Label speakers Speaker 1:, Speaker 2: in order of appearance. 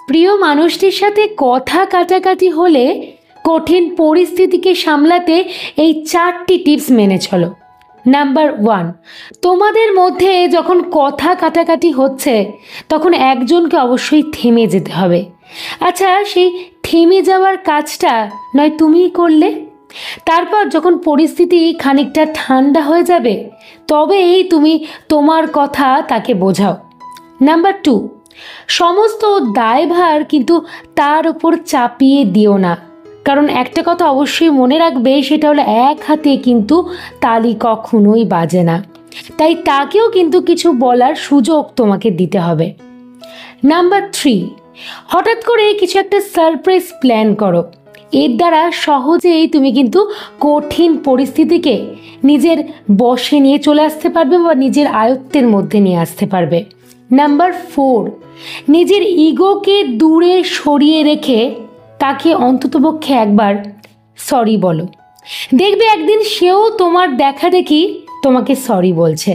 Speaker 1: প্রিয় মানুষটির সাথে কথা কাটাকাটি হলে কঠিন পরিস্থিতিকে সামলাতে এই 4টি টিপস মেনে চলো। নাম্বার 1, তোমাদের মধ্যে যখন কথা কাটাকাটি হচ্ছে তখন একজনকে অবশ্যই থেমে যেতে হবে। আচ্ছা, সেই থেমে যাওয়ার কাজটা নয় তুমিই করলে। তারপর যখন পরিস্থিতি খানিকটা ঠান্ডা হয়ে যাবে তবেই তুমি তোমার কথা তাকে বোঝাও। নাম্বার 2, সমস্ত দায়ভার কিন্তু তার উপর চাপিয়ে দিও না, কারণ একটা কথা অবশ্যই মনে রাখবে, সেটা হলো এক হাতে কিন্তু তালি কখনোই বাজে না। তাই তাকেও কিন্তু কিছু বলার সুযোগ তোমাকে দিতে হবে। নাম্বার 3, হঠাৎ করে কিছু একটা সারপ্রাইজ প্ল্যান করো। এর দ্বারা সহজেই তুমি কিন্তু কঠিন পরিস্থিতিকে নিজের বশে নিয়ে চলে আসতে পারবে বা নিজের আয়ত্তের মধ্যে নিয়ে আসতে পারবে। নাম্বার 4, নিজের ইগোকে দূরে সরিয়ে রেখে তাকে অন্ততপক্ষে একবার সরি বলো। দেখবে একদিন সেও তোমার দেখা দেখি তোমাকে সরি বলছে।